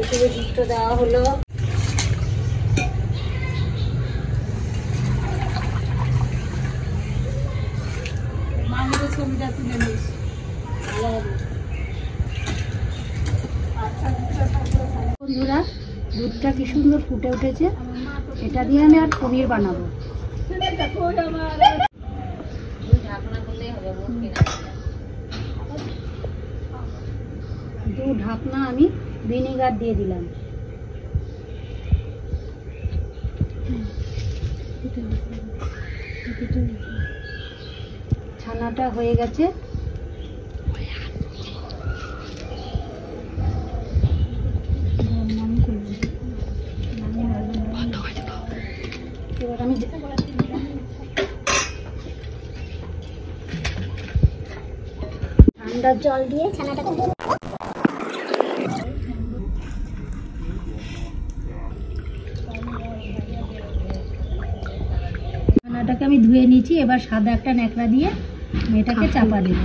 এখানে দুধটা দেওয়া হলো। মামির ছবিটা তুলে নিস, ভালো হবে। বন্ধুরা, দুধটা কি সুন্দর ফুটে উঠেছে। এটা দিয়ে আমি আর পনির বানাবো। দু ঢাকনা আমি ভিনেগার দিয়ে দিলাম। ছানাটা হয়ে গেছে। এবার আমি ঠান্ডা জল দিয়ে ছানাটাকে আমি ধুয়ে নিয়েছি। এবার সাদা একটা ন্যাকড়া দিয়ে মেয়েটাকে চাপা দেব।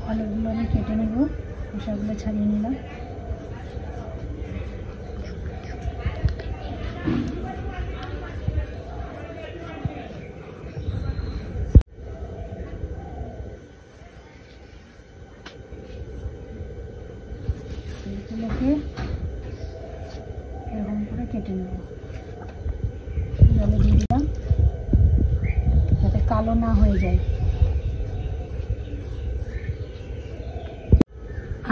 আলুগুলো আমি কেটে নেব, খোসাগুলো ছাড়িয়ে নিলাম। এগুলোকে এরকম করে কেটে নেব। জলে দিয়ে দিলাম যাতে কালো না হয়ে যায়।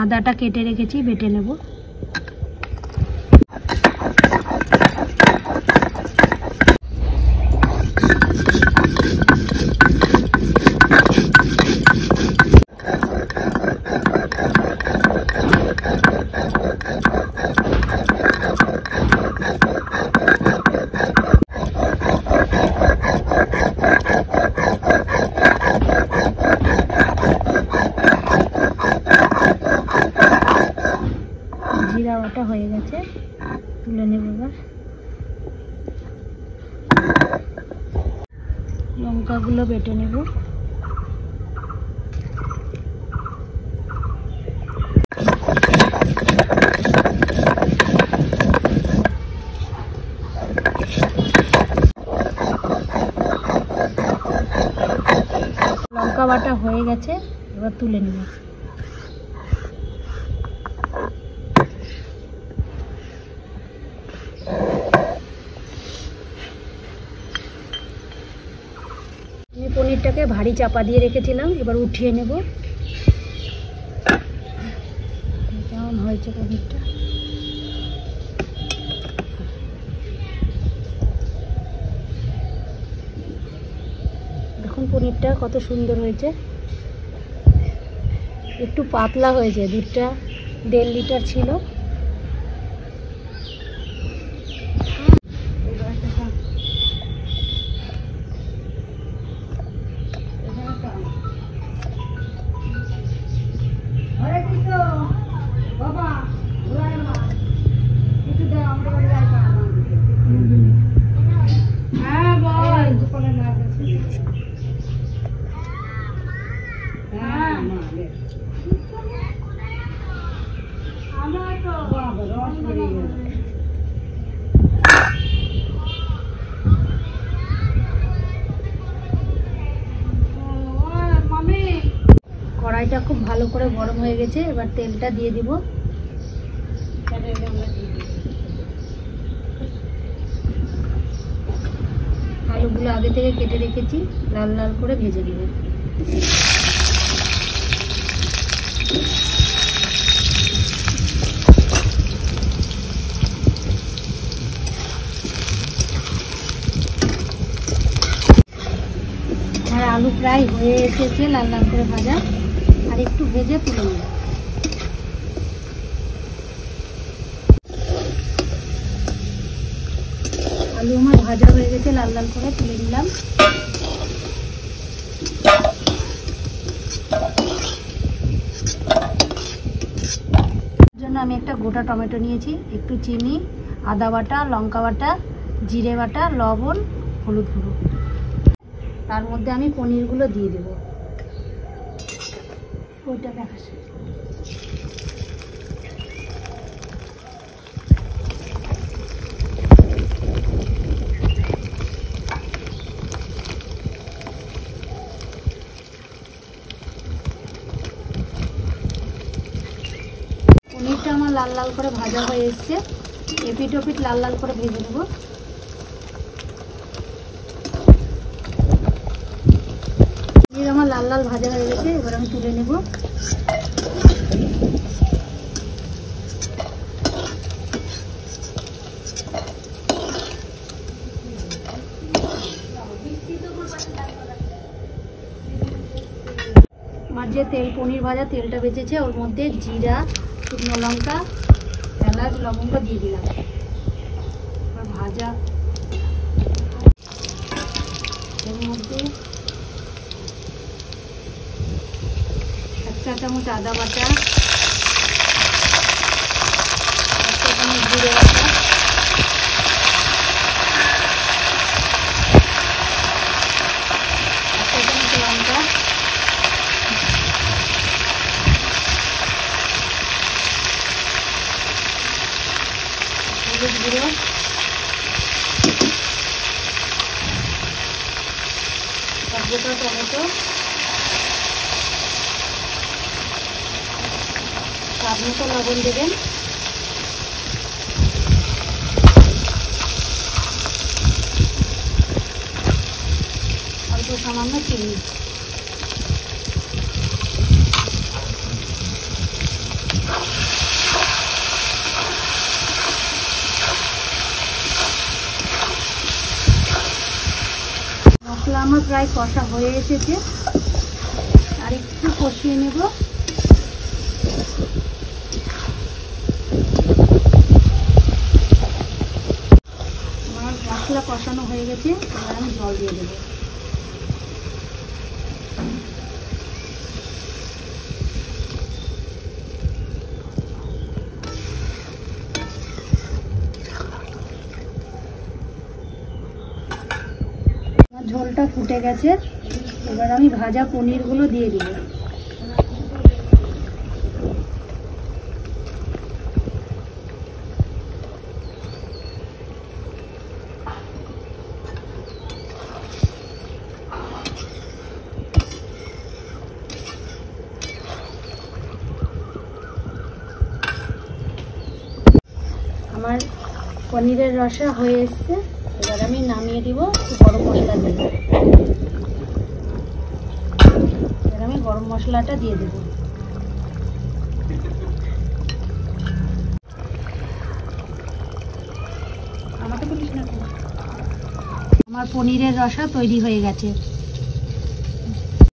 আদাটা কেটে রেখেছি, বেটে নেব। জিরা বাটা হয়ে গেছে, তুলে নেব। এবার লঙ্কাগুলো বেটে নেব। লঙ্কা বাটা হয়ে গেছে, এবার তুলে নেব। আমি পনিরটাকে ভারী চাপা দিয়ে রেখেছিলাম, এবার উঠিয়ে নেব। কেমন হয়েছে পনিরটা? দেখুন পনিরটা কত সুন্দর হয়েছে। একটু পাতলা হয়েছে, দুধটা 1.5 লিটার ছিল। কড়াইটা খুব ভালো করে গরম হয়ে গেছে, এবার তেলটা দিয়ে দিব। আলুগুলো আগে থেকে কেটে রেখেছি, লাল লাল করে ভেজে নেব। আর আলু প্রায় হয়ে এসেছে লাল লাল করে ভাজা, আর একটু ভেজে তুলে নেব। আলু আমার ভাজা হয়ে গেছে, লাল লাল করে তুলে নিলাম। জন্য আমি একটা গোটা টমেটো নিয়েছি, একটু চিনি, আদা বাটা, লঙ্কা বাটা, জিরে বাটা, লবণ, হলুদ গুঁড়ো। তার মধ্যে আমি পনিরগুলো দিয়ে দেব। ওইটা দেখাস। পনিরটা আমার লাল লাল করে ভাজা হয়ে এসছে, এপিট ওপিট লাল লাল করে ভেজে নেব। পনির আমার লাল লাল ভাজা হয়ে গেছে, এবার আমি তুলে নেব। আমার যে পনির ভাজা তেলটা বেঁচেছে, ওর মধ্যে জিরা, শুকনো লঙ্কা, এলাচ, লবঙ্গ দিয়ে দিলাম। ভাজা এর মধ্যে 1 চা চামচ আদা বাটা, 1 চা চামচ জিরে বাটা, 1 চা চামচ লঙ্কা, হলুদ গুঁড়ো, গোটা টমেটো, স্বাদ মতো লবণ দেবেন। অল্প সামান্য চিনি। মশলা আমার প্রায় কষা হয়ে এসেছে, আর একটু কষিয়ে নেব। আমার মশলা কষানো হয়ে গেছে, এবার আমি জল দিয়ে দেবো। ঝোলটা ফুটে গেছে, এবার আমি ভাজা পনিরগুলো দিয়ে দিব। আমার পনিরের রসা হয়ে এসছে, এবার আমি নামিয়ে দিব। গরম মশলা দেব, এবার আমি গরম মশলাটা দিয়ে দেব। আমাকে বলিস না। আমার পনিরের রসা তৈরি হয়ে গেছে।